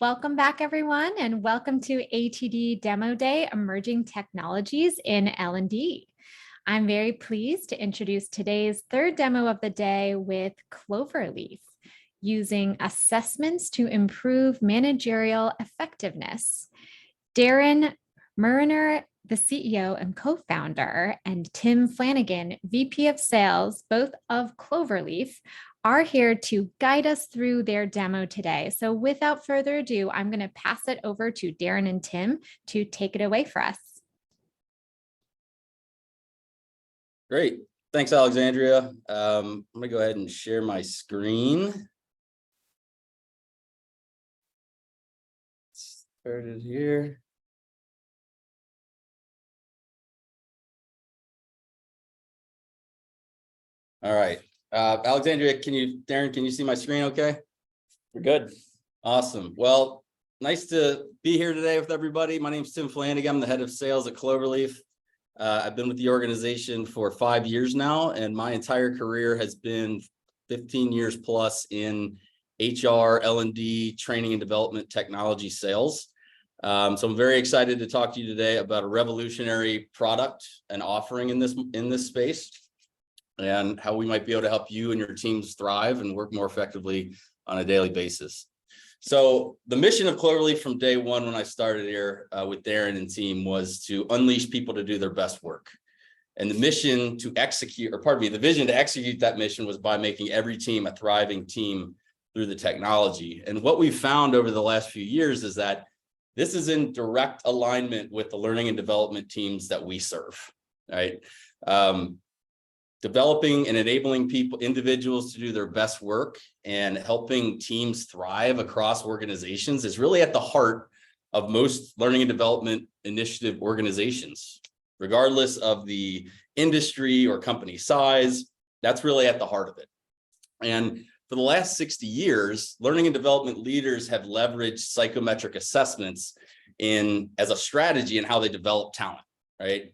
Welcome back, everyone, and welcome to ATD Demo Day, Emerging Technologies in L&D. I'm very pleased to introduce today's third demo of the day with Cloverleaf, using assessments to improve managerial effectiveness. Darren Mariner, the CEO and co-founder, and Tim Flanagan, VP of Sales, both of Cloverleaf, are here to guide us through their demo today. So without further ado, I'm going to pass it over to Darren and Tim to take it away for us. Great. Thanks, Alexandria. I'm going to go ahead and share my screen. Started here. All right. Alexandria, Darren, can you see my screen okay? We're good. Awesome. Well, nice to be here today with everybody. My name is Tim Flanagan. I'm the head of sales at Cloverleaf. I've been with the organization for 5 years now, and my entire career has been 15 years plus in HR, L&D, training and development, technology sales. So I'm very excited to talk to you today about a revolutionary product and offering in this space, and how we might be able to help you and your teams thrive and work more effectively on a daily basis. So the mission of Cloverleaf from day one, when I started here with Darren and team, was to unleash people to do their best work. And the mission to execute, the vision to execute that mission was by making every team a thriving team through the technology. And what we've found over the last few years is that this is in direct alignment with the learning and development teams that we serve, right? Developing and enabling individuals to do their best work and helping teams thrive across organizations is really at the heart of most learning and development initiative organizations, regardless of the industry or company size. That's really at the heart of it. And for the last 60 years, learning and development leaders have leveraged psychometric assessments as a strategy in how they develop talent, right?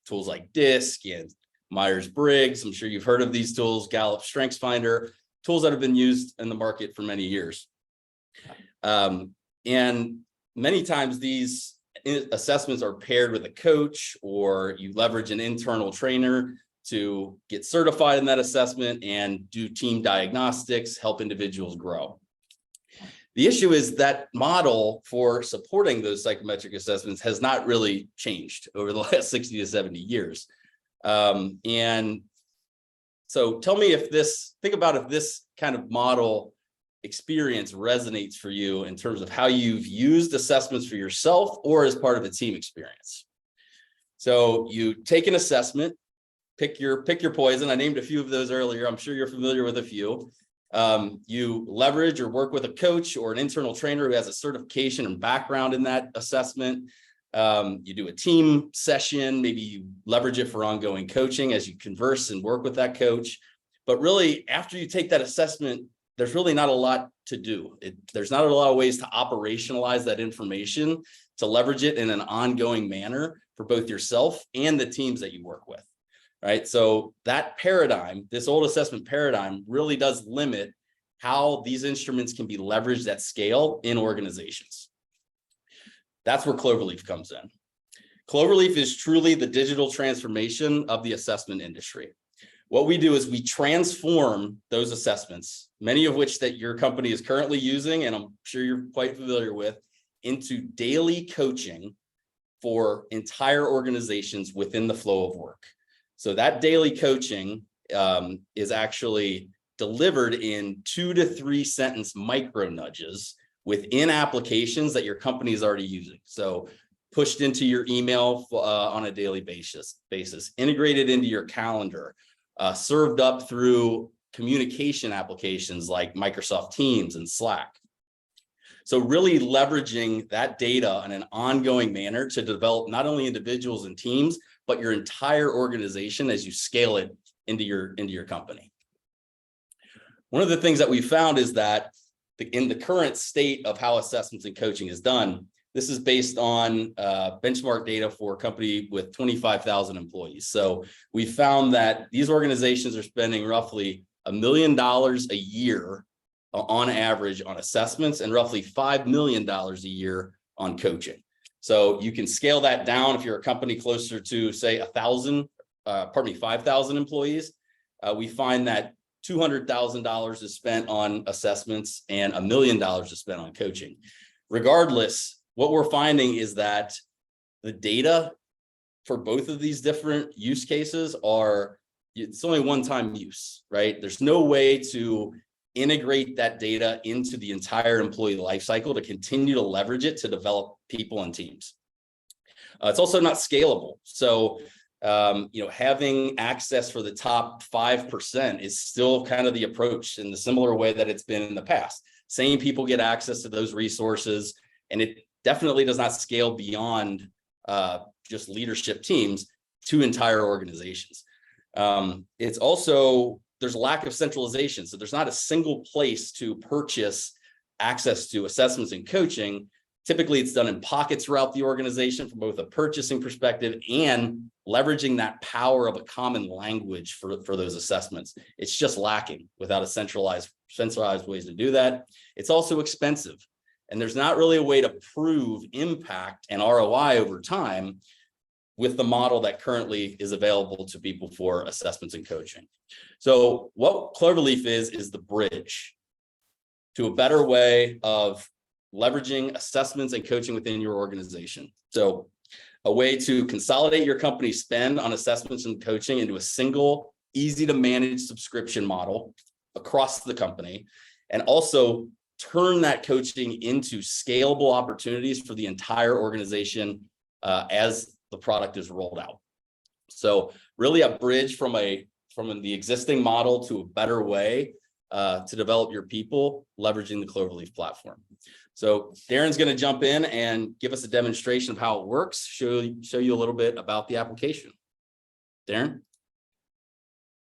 Tools like DISC and Myers-Briggs, I'm sure you've heard of these tools, Gallup StrengthsFinder, tools that have been used in the market for many years. And many times these assessments are paired with a coach, or you leverage an internal trainer to get certified in that assessment and do team diagnostics, help individuals grow. The issue is that model for supporting those psychometric assessments has not really changed over the last 60 to 70 years. And so tell me think about if this kind of model experience resonates for you in terms of how you've used assessments for yourself or as part of a team experience. So you take an assessment, pick your poison. I named a few of those earlier. I'm sure you're familiar with a few. You leverage or work with a coach or an internal trainer who has a certification and background in that assessment. You do a team session, maybe you leverage it for ongoing coaching as you converse and work with that coach. But really, after you take that assessment, there's really not a lot to do. There's not a lot of ways to operationalize that information, to leverage it in an ongoing manner for both yourself and the teams that you work with, right? So that paradigm, this old assessment paradigm, really does limit how these instruments can be leveraged at scale in organizations. That's where Cloverleaf comes in. Cloverleaf is truly the digital transformation of the assessment industry. What we do is we transform those assessments, many of which that your company is currently using, and I'm sure you're quite familiar with, into daily coaching for entire organizations within the flow of work. So that daily coaching is actually delivered in 2 to 3 sentence micro nudges within applications that your company is already using. So pushed into your email on a daily basis, integrated into your calendar, served up through communication applications like Microsoft Teams and Slack. So really leveraging that data in an ongoing manner to develop not only individuals and teams, but your entire organization as you scale it into your company. One of the things that we found is that in the current state of how assessments and coaching is done, this is based on benchmark data for a company with 25,000 employees. So we found that these organizations are spending roughly $1 million a year on average on assessments and roughly $5 million a year on coaching. So you can scale that down if you're a company closer to, say, 5,000 employees. We find that $200,000 is spent on assessments and $1 million is spent on coaching. Regardless, what we're finding is that the data for both of these different use cases it's only one-time use, right? There's no way to integrate that data into the entire employee lifecycle to continue to leverage it to develop people and teams. It's also not scalable. So, having access for the top 5% is still kind of the approach in the similar way that it's been in the past. Same people get access to those resources, and it definitely does not scale beyond just leadership teams to entire organizations. It's also, there's a lack of centralization. So there's not a single place to purchase access to assessments and coaching. Typically, it's done in pockets throughout the organization from both a purchasing perspective and leveraging that power of a common language for those assessments. It's just lacking without a centralized ways to do that. It's also expensive, and there's not really a way to prove impact and ROI over time with the model that currently is available to people for assessments and coaching. So what Cloverleaf is the bridge to a better way of leveraging assessments and coaching within your organization. So a way to consolidate your company's spend on assessments and coaching into a single, easy to manage subscription model across the company, and also turn that coaching into scalable opportunities for the entire organization as the product is rolled out. So really a bridge from the existing model to a better way to develop your people, leveraging the Cloverleaf platform. So Darren's going to jump in and give us a demonstration of how it works, show you a little bit about the application. Darren?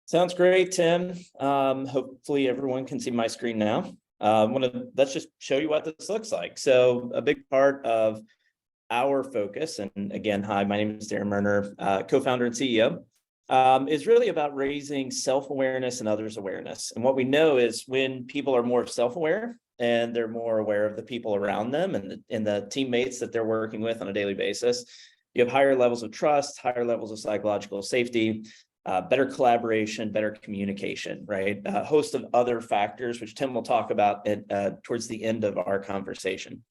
Sounds great, Tim. Hopefully everyone can see my screen now. Let's just show you what this looks like. So a big part of our focus, and again, hi, my name is Darren Murner, co-founder and CEO, is really about raising self-awareness and others' awareness. And what we know is when people are more self-aware and they're more aware of the people around them and the teammates that they're working with on a daily basis, you have higher levels of trust, higher levels of psychological safety, better collaboration, better communication, right? A host of other factors, which Tim will talk about towards the end of our conversation.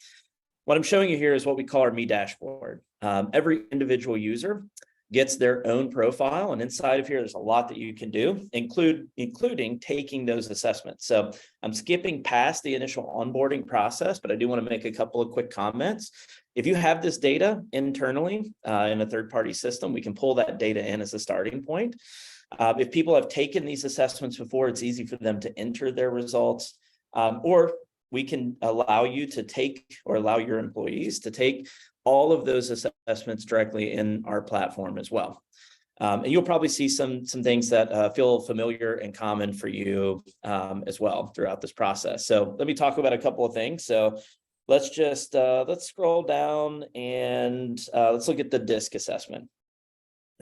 What I'm showing you here is what we call our Me dashboard. Every individual user gets their own profile, and inside of here, there's a lot that you can do, including taking those assessments. So I'm skipping past the initial onboarding process, but I do want to make a couple of quick comments. If you have this data internally in a third-party system, we can pull that data in as a starting point. If people have taken these assessments before, it's easy for them to enter their results, or we can allow you to take, or allow your employees to take all of those assessments directly in our platform as well. And you'll probably see some things that feel familiar and common for you as well throughout this process. So let me talk about a couple of things. So let's just, let's scroll down and let's look at the DISC assessment.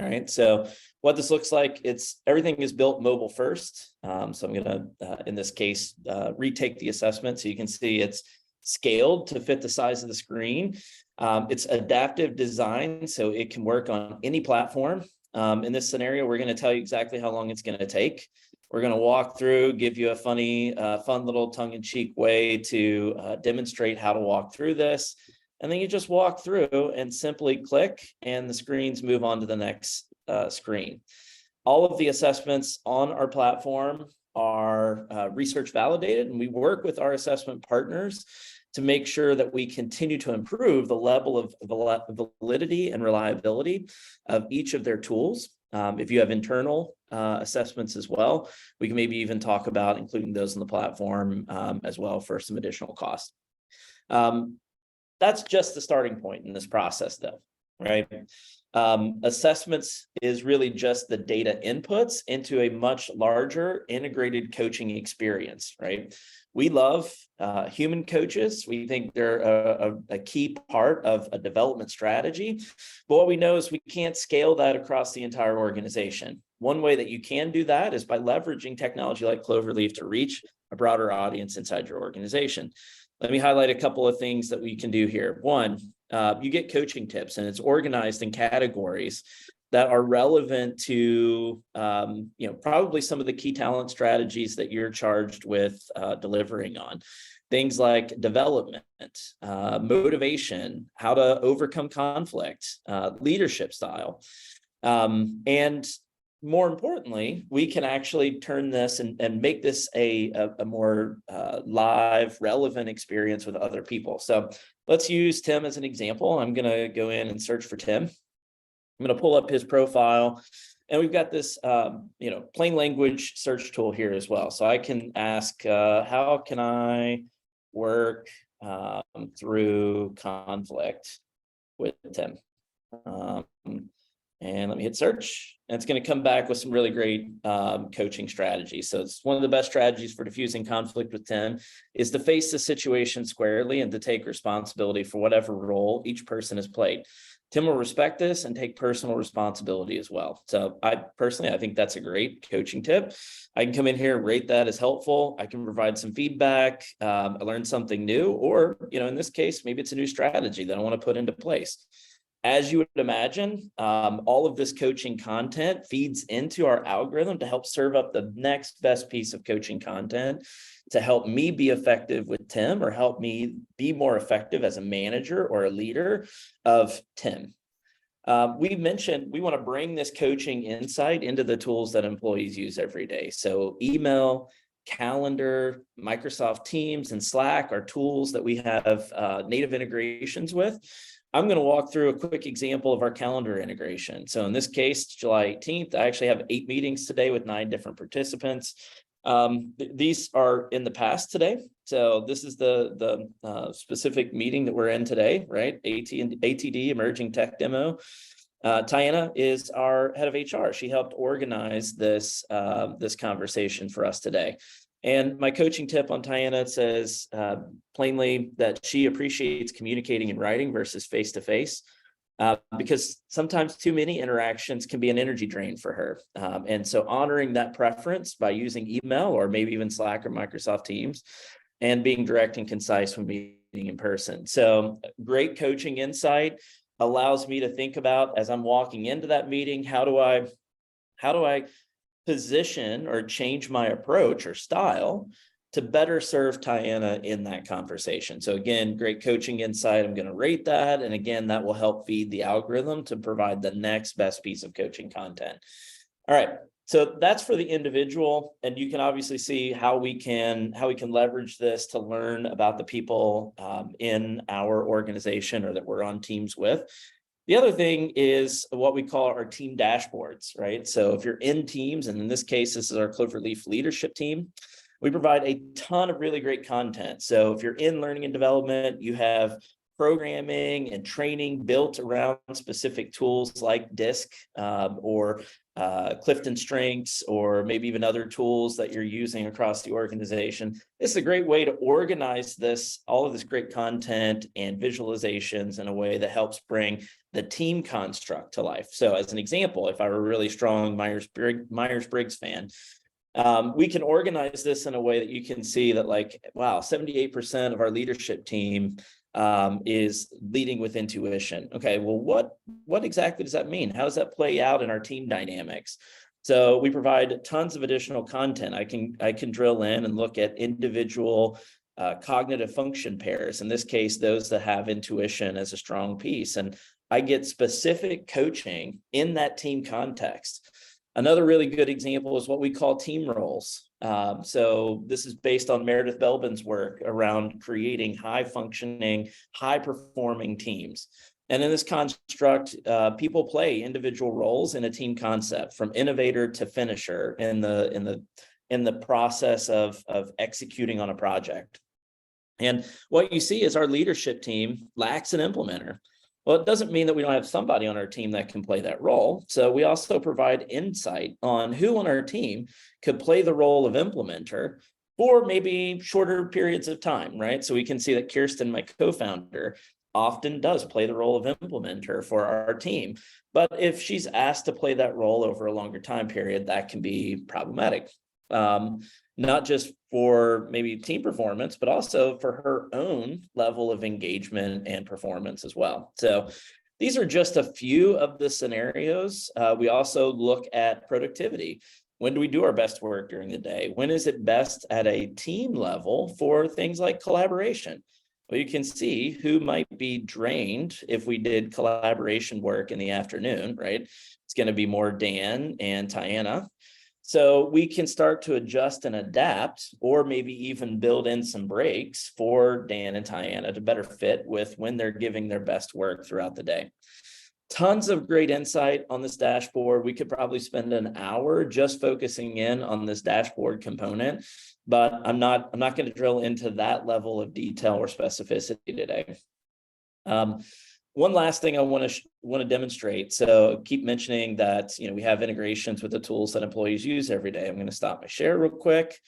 All right, so what this looks like, everything is built mobile first. So I'm gonna, in this case, retake the assessment so you can see it's scaled to fit the size of the screen. It's adaptive design, so it can work on any platform. In this scenario, we're going to tell you exactly how long it's going to take. We're going to walk through, give you a fun little tongue-in-cheek way to demonstrate how to walk through this. And then you just walk through and simply click, and the screens move on to the next screen. All of the assessments on our platform are research validated, and we work with our assessment partners to make sure that we continue to improve the level of validity and reliability of each of their tools. If you have internal assessments as well, we can maybe even talk about including those in the platform as well for some additional cost. That's just the starting point in this process though, right? Assessments is really just the data inputs into a much larger integrated coaching experience, right? We love human coaches. We think they're a key part of a development strategy. But what we know is we can't scale that across the entire organization. One way that you can do that is by leveraging technology like Cloverleaf to reach a broader audience inside your organization. Let me highlight a couple of things that we can do here. One, you get coaching tips, and it's organized in categories that are relevant to, probably some of the key talent strategies that you're charged with delivering on. Things like development, motivation, how to overcome conflict, leadership style. And more importantly, we can actually turn this and make this a more live, relevant experience with other people. So let's use Tim as an example. I'm going to go in and search for Tim. I'm going to pull up his profile, and we've got this, plain language search tool here as well. So I can ask, how can I work through conflict with Tim? And let me hit search, and it's going to come back with some really great coaching strategies. So it's one of the best strategies for diffusing conflict with Tim is to face the situation squarely and to take responsibility for whatever role each person has played. Tim will respect this and take personal responsibility as well. So I think that's a great coaching tip. I can come in here and rate that as helpful. I can provide some feedback. I learned something new, or, in this case, maybe it's a new strategy that I want to put into place. As you would imagine, all of this coaching content feeds into our algorithm to help serve up the next best piece of coaching content to help me be effective with Tim, or help me be more effective as a manager or a leader of Tim. We mentioned we want to bring this coaching insight into the tools that employees use every day. So email, calendar, Microsoft Teams, and Slack are tools that we have native integrations with. I'm going to walk through a quick example of our calendar integration. So in this case, July 18th, I actually have 8 meetings today with 9 different participants. These are in the past today. So this is the specific meeting that we're in today, right? ATD, Emerging Tech Demo. Tiana is our head of HR. She helped organize this conversation for us today. And my coaching tip on Tiana says plainly that she appreciates communicating in writing versus face-to-face, because sometimes too many interactions can be an energy drain for her. And so honoring that preference by using email or maybe even Slack or Microsoft Teams, and being direct and concise when meeting in person. So great coaching insight allows me to think about, as I'm walking into that meeting, how do I position or change my approach or style to better serve Tiana in that conversation. So again, great coaching insight. I'm going to rate that. And again, that will help feed the algorithm to provide the next best piece of coaching content. All right. So that's for the individual. And you can obviously see how we can leverage this to learn about the people in our organization or that we're on teams with. The other thing is what we call our team dashboards, right? So if you're in teams, and in this case, this is our Cloverleaf leadership team, we provide a ton of really great content. So if you're in learning and development, you have programming and training built around specific tools like DISC or Clifton Strengths, or maybe even other tools that you're using across the organization. This is a great way to organize all of this great content and visualizations in a way that helps bring the team construct to life. So as an example, if I were a really strong Myers-Briggs fan, we can organize this in a way that you can see that, like, wow, 78% of our leadership team is leading with intuition. Okay, well, what exactly does that mean? How does that play out in our team dynamics? So we provide tons of additional content. I can drill in and look at individual cognitive function pairs. In this case, those that have intuition as a strong piece. And I get specific coaching in that team context. Another really good example is what we call team roles. So this is based on Meredith Belbin's work around creating high-functioning, high-performing teams. And in this construct, people play individual roles in a team concept, from innovator to finisher in the process of executing on a project. And what you see is our leadership team lacks an implementer. Well, it doesn't mean that we don't have somebody on our team that can play that role. So we also provide insight on who on our team could play the role of implementer for maybe shorter periods of time, right? So we can see that Kirsten, my co-founder, often does play the role of implementer for our team. But if she's asked to play that role over a longer time period, that can be problematic. not just for maybe team performance, but also for her own level of engagement and performance as well. So these are just a few of the scenarios. We also look at productivity. When do we do our best work during the day? When is it best at a team level for things like collaboration? Well, you can see who might be drained if we did collaboration work in the afternoon, right? It's going to be more Dan and Tiana. So we can start to adjust and adapt, or maybe even build in some breaks for Dan and Tiana to better fit with when they're giving their best work throughout the day. Tons of great insight on this dashboard. We could probably spend an hour just focusing in on this dashboard component, but I'm not going to drill into that level of detail or specificity today. One last thing I want to demonstrate. So keep mentioning that, we have integrations with the tools that employees use every day. I'm going to stop my share real quick.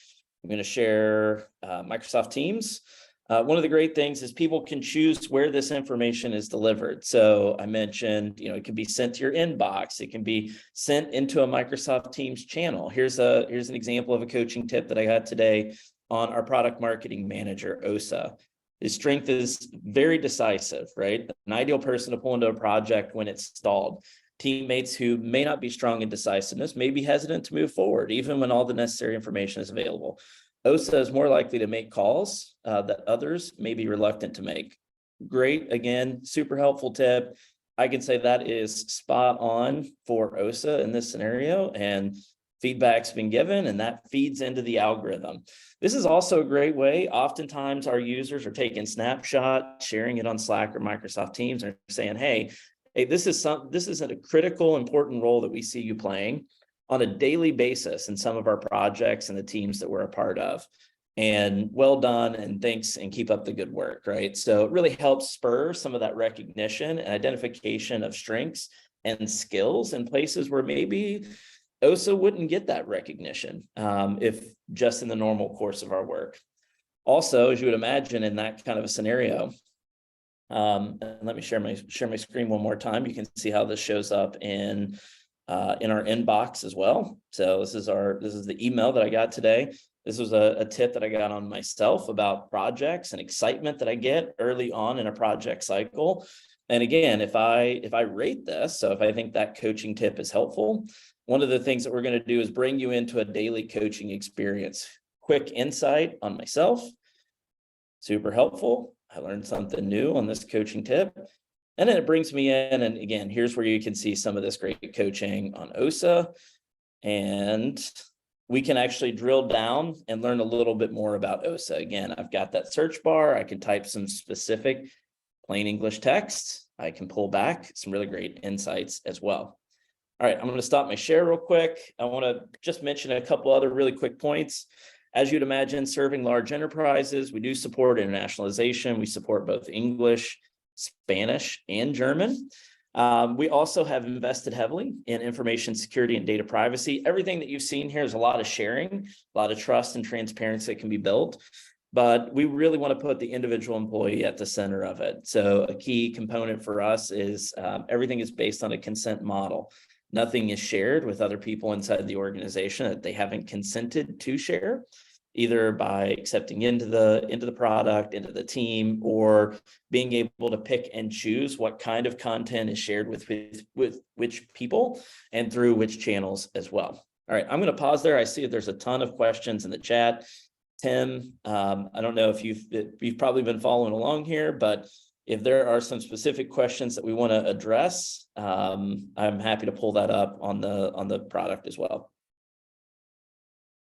I'm going to share Microsoft Teams. One of the great things is people can choose where this information is delivered. So I mentioned, it can be sent to your inbox. It can be sent into a Microsoft Teams channel. Here's an example of a coaching tip that I got today on our product marketing manager, Osa. His strength is very decisive, right? An ideal person to pull into a project when it's stalled. Teammates who may not be strong in decisiveness may be hesitant to move forward, even when all the necessary information is available. Osa is more likely to make calls that others may be reluctant to make. Great, again, super helpful tip. I can say that is spot on for Osa in this scenario, and feedback's been given, and that feeds into the algorithm. This is also a great way. Oftentimes our users are taking snapshots, sharing it on Slack or Microsoft Teams, and saying, hey, this is a critical, important role that we see you playing on a daily basis in some of our projects and the teams that we're a part of. And well done, and thanks, and keep up the good work, right? So it really helps spur some of that recognition and identification of strengths and skills in places where maybe Osa wouldn't get that recognition if just in the normal course of our work. Also, as you would imagine in that kind of a scenario, and let me share my screen one more time. You can see how this shows up in our inbox as well. So this is the email that I got today. This was a tip that I got on myself about projects and excitement that I get early on in a project cycle. And again, if I rate this, so if I think that coaching tip is helpful, one of the things that we're going to do is bring you into a daily coaching experience. Quick insight on myself, super helpful. I learned something new on this coaching tip. And then it brings me in, and again, here's where you can see some of this great coaching on Osa. And we can actually drill down and learn a little bit more about Osa. Again, I've got that search bar. I can type some specific plain English text. I can pull back some really great insights as well. All right, I'm going to stop my share real quick. I want to just mention a couple other really quick points. As you'd imagine, serving large enterprises, we do support internationalization. We support both English, Spanish, and German. We also have invested heavily in information security and data privacy. Everything that you've seen here is a lot of sharing, a lot of trust and transparency that can be built. But we really want to put the individual employee at the center of it. So a key component for us is everything is based on a consent model. Nothing is shared with other people inside the organization that they haven't consented to share, either by accepting into the product, into the team, or being able to pick and choose what kind of content is shared with which people and through which channels as well. All right, I'm going to pause there. I see that there's a ton of questions in the chat. Tim, I don't know if you've probably been following along here, but if there are some specific questions that we want to address, I'm happy to pull that up on the product as well.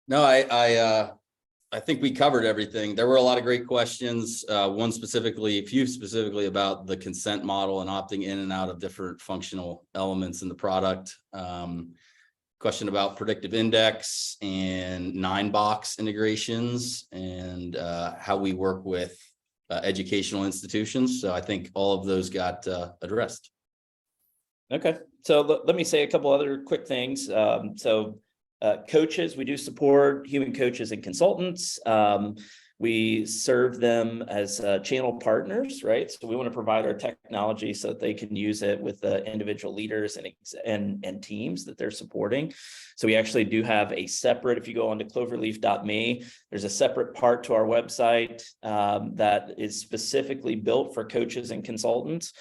No, I think we covered everything. There were a lot of great questions. A few specifically about the consent model and opting in and out of different functional elements in the product. Question about predictive index and 9-box integrations and how we work with educational institutions. So I think all of those got addressed. Okay, so let me say a couple other quick things. Coaches, we do support human coaches and consultants. We serve them as channel partners, right? So we want to provide our technology so that they can use it with the individual leaders and teams that they're supporting. So we actually do have a separate, if you go onto cloverleaf.me, there's a separate part to our website that is specifically built for coaches and consultants.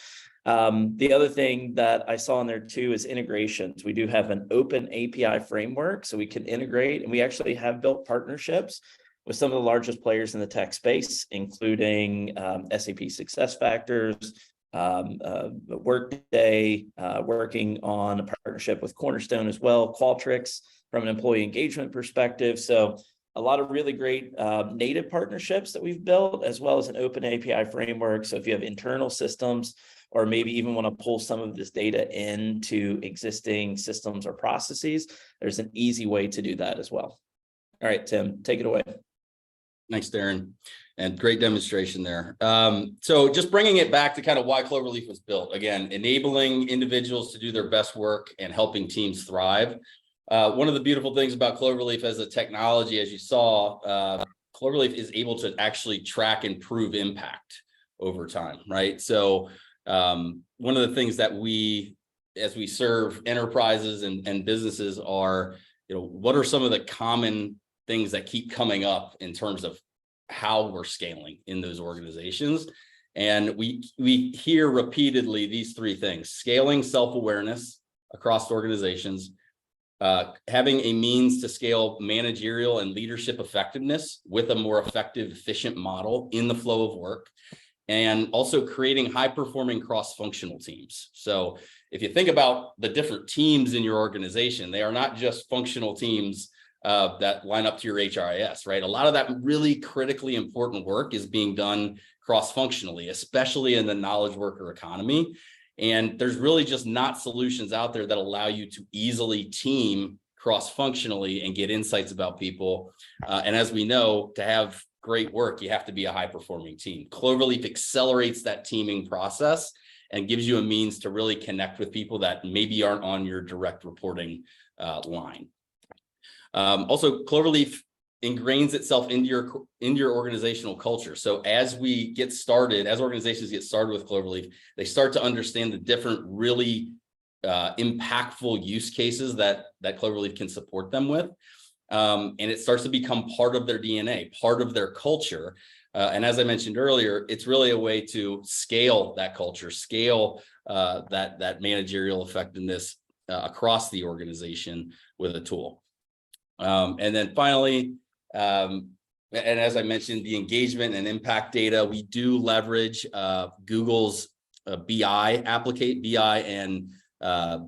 The other thing that I saw in there too is integrations. We do have an open API framework, so we can integrate, and we actually have built partnerships with some of the largest players in the tech space, including SAP SuccessFactors, Workday, working on a partnership with Cornerstone as well, Qualtrics from an employee engagement perspective. So a lot of really great native partnerships that we've built, as well as an open API framework. So if you have internal systems, or maybe even want to pull some of this data into existing systems or processes, there's an easy way to do that as well. All right, Tim, take it away. Thanks, Darren, and great demonstration there. So just bringing it back to kind of why Cloverleaf was built. Again, enabling individuals to do their best work and helping teams thrive. One of the beautiful things about Cloverleaf as a technology, as you saw, Cloverleaf is able to actually track and prove impact over time, right? So one of the things that as we serve enterprises and businesses are, what are some of the common things that keep coming up in terms of how we're scaling in those organizations. And we hear repeatedly these three things: scaling self-awareness across organizations, having a means to scale managerial and leadership effectiveness with a more effective, efficient model in the flow of work, and also creating high-performing cross-functional teams. So if you think about the different teams in your organization, they are not just functional teams that line up to your HRIS, right? A lot of that really critically important work is being done cross-functionally, especially in the knowledge worker economy. And there's really just not solutions out there that allow you to easily team cross-functionally and get insights about people. And as we know, to have great work, you have to be a high-performing team. Cloverleaf accelerates that teaming process and gives you a means to really connect with people that maybe aren't on your direct reporting line. Also, Cloverleaf ingrains itself into your organizational culture. So as organizations get started with Cloverleaf, they start to understand the different really impactful use cases that Cloverleaf can support them with. And it starts to become part of their DNA, part of their culture. And as I mentioned earlier, it's really a way to scale that culture, scale that managerial effectiveness across the organization with a tool. And then finally, and as I mentioned, the engagement and impact data, we do leverage Google's BI and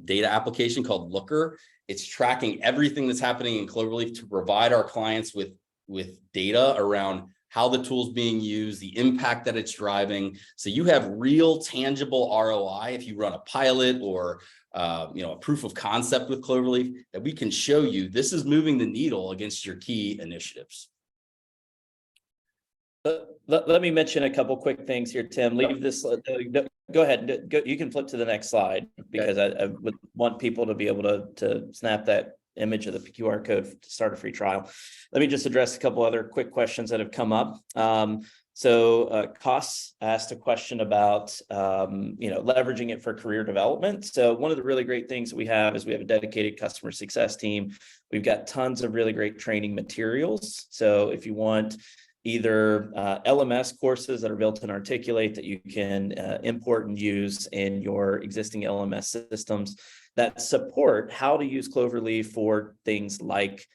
data application called Looker. It's tracking everything that's happening in Cloverleaf to provide our clients with data around how the tool's being used, the impact that it's driving. So you have real tangible ROI if you run a pilot or a proof of concept with Cloverleaf, that we can show you this is moving the needle against your key initiatives. Let me mention a couple quick things here, Tim. Leave this. Go ahead. You can flip to the next slide, because I would want people to be able to snap that image of the QR code to start a free trial. Let me just address a couple other quick questions that have come up. So Costs asked a question about leveraging it for career development. So one of the really great things that we have is we have a dedicated customer success team. We've got tons of really great training materials. So if you want either LMS courses that are built in Articulate that you can import and use in your existing LMS systems that support how to use Cloverleaf for things like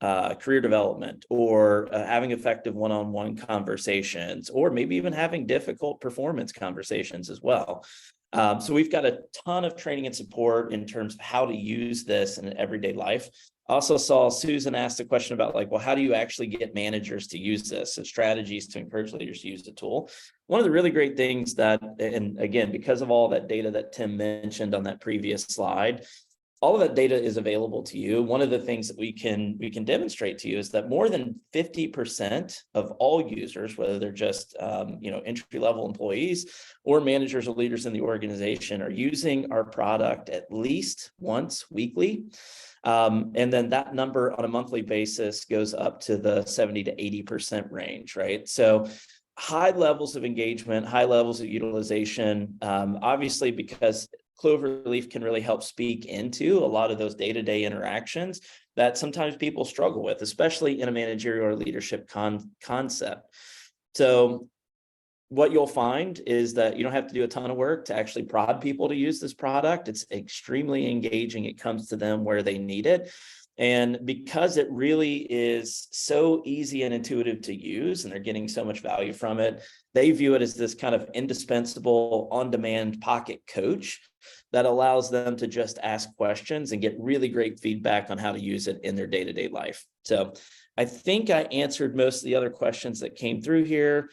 career development, or having effective one-on-one conversations, or maybe even having difficult performance conversations as well. So we've got a ton of training and support in terms of how to use this in everyday life. I also saw Susan asked a question about how do you actually get managers to use this? So strategies to encourage leaders to use the tool. One of the really great things that, and again, because of all that data that Tim mentioned on that previous slide, all of that data is available to you. One of the things that we can demonstrate to you is that more than 50% of all users, whether they're just entry-level employees or managers or leaders in the organization, are using our product at least once weekly. And then that number on a monthly basis goes up to the 70 to 80% range, right? So high levels of engagement, high levels of utilization, obviously because Cloverleaf can really help speak into a lot of those day-to-day interactions that sometimes people struggle with, especially in a managerial or leadership concept. So what you'll find is that you don't have to do a ton of work to actually prod people to use this product. It's extremely engaging. It comes to them where they need it. And because it really is so easy and intuitive to use, and they're getting so much value from it, they view it as this kind of indispensable on-demand pocket coach that allows them to just ask questions and get really great feedback on how to use it in their day-to-day life. So I think I answered most of the other questions that came through here.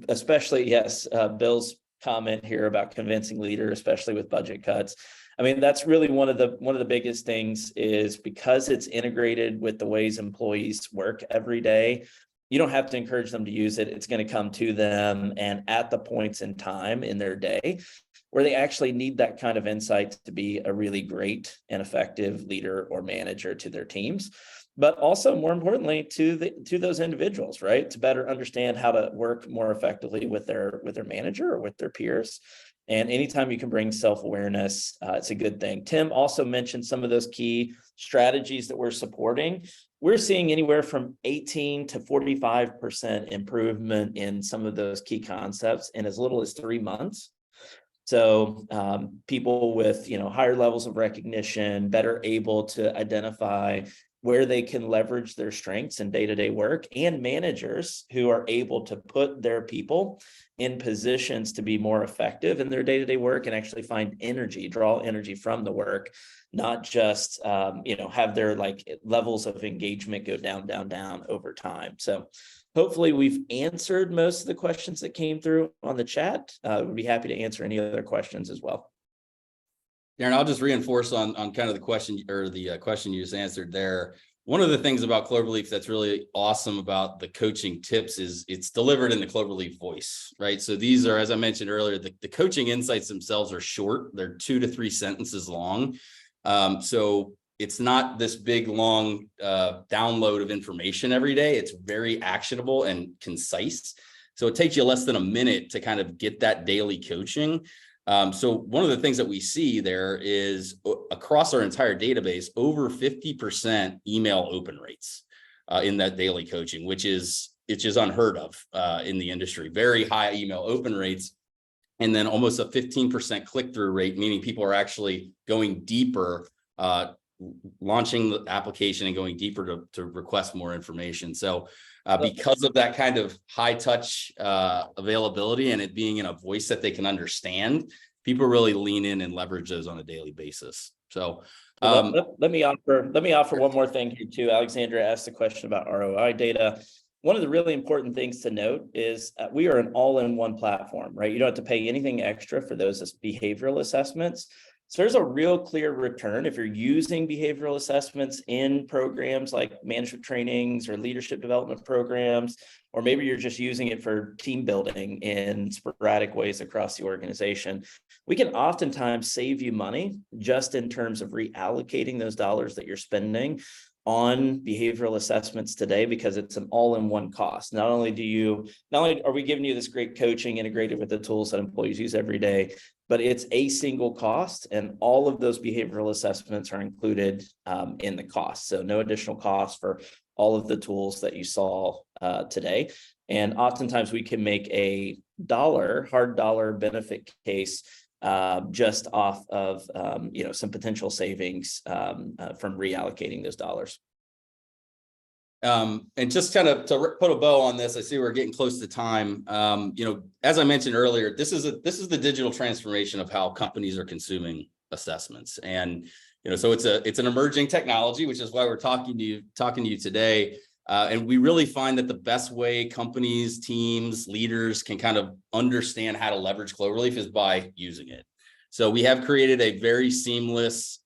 Especially, yes, Bill's comment here about convincing leader, especially with budget cuts. I mean, that's really one of the biggest things, is because it's integrated with the ways employees work every day. You don't have to encourage them to use it. It's going to come to them, and at the points in time in their day where they actually need that kind of insight to be a really great and effective leader or manager to their teams. But also, more importantly, to those individuals, right? To better understand how to work more effectively with their manager or with their peers. And anytime you can bring self-awareness, it's a good thing. Tim also mentioned some of those key strategies that we're supporting. We're seeing anywhere from 18 to 45% improvement in some of those key concepts in as little as 3 months. So people with higher levels of recognition, better able to identify where they can leverage their strengths in day-to-day work, and managers who are able to put their people in positions to be more effective in their day-to-day work and actually find energy, draw energy from the work, not just have their levels of engagement go down over time. So hopefully we've answered most of the questions that came through on the chat. We'd be happy to answer any other questions as well. Darren, I'll just reinforce on kind of the question, or the question you just answered there. One of the things about Cloverleaf that's really awesome about the coaching tips is it's delivered in the Cloverleaf voice, right? So these are, as I mentioned earlier, the coaching insights themselves are short. They're 2 to 3 sentences long. So it's not this big, long download of information every day. It's very actionable and concise. So it takes you less than a minute to kind of get that daily coaching. So one of the things that we see there is across our entire database, over 50% email open rates in that daily coaching, which is unheard of in the industry. Very high email open rates, and then almost a 15% click-through rate, meaning people are actually going deeper, launching the application and going deeper to request more information. So because of that kind of high touch availability and it being in a voice that they can understand, people really lean in and leverage those on a daily basis. So let me offer one more thing here too. Alexandra asked a question about ROI data. One of the really important things to note is we are an all-in-one platform, right? You don't have to pay anything extra for those behavioral assessments. So there's a real clear return if you're using behavioral assessments in programs like management trainings or leadership development programs, or maybe you're just using it for team building in sporadic ways across the organization. We can oftentimes save you money just in terms of reallocating those dollars that you're spending on behavioral assessments today, because it's an all-in-one cost. Not only are we giving you this great coaching integrated with the tools that employees use every day, but it's a single cost, and all of those behavioral assessments are included in the cost. So no additional cost for all of the tools that you saw today. And oftentimes we can make a hard dollar benefit case just off of some potential savings from reallocating those dollars. And just kind of to put a bow on this, I see we're getting close to time. As I mentioned earlier, this is the digital transformation of how companies are consuming assessments, and so it's an emerging technology, which is why we're talking to you today. And we really find that the best way companies, teams, leaders can kind of understand how to leverage Cloverleaf is by using it. So we have created a very seamless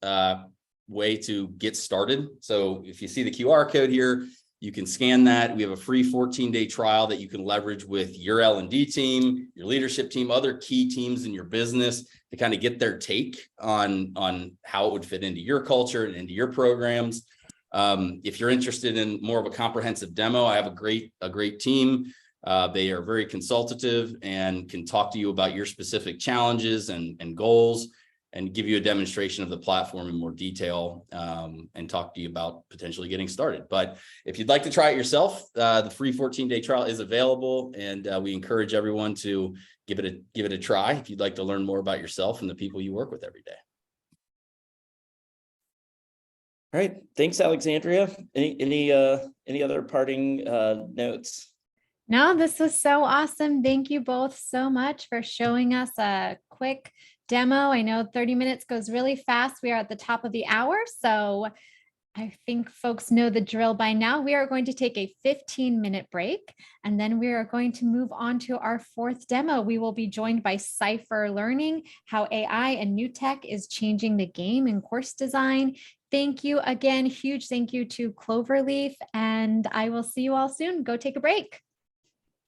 way to get started. So if you see the QR code here, you can scan that. We have a free 14-day trial that you can leverage with your L&D team, your leadership team, other key teams in your business to kind of get their take on how it would fit into your culture and into your programs. If you're interested in more of a comprehensive demo, I have a great team. They are very consultative and can talk to you about your specific challenges and goals, and give you a demonstration of the platform in more detail, and talk to you about potentially getting started. But if you'd like to try it yourself, the free 14-day trial is available, and we encourage everyone to give it a try if you'd like to learn more about yourself and the people you work with every day. All right, thanks, Alexandria. Any other parting notes? No, this was so awesome. Thank you both so much for showing us a quick demo. I know 30 minutes goes really fast. We are at the top of the hour, so I think folks know the drill by now. We are going to take a 15-minute break, and then we are going to move on to our fourth demo. We will be joined by Cypher Learning, how AI and new tech is changing the game in course design. Thank you again. Huge thank you to Cloverleaf, and I will see you all soon. Go take a break.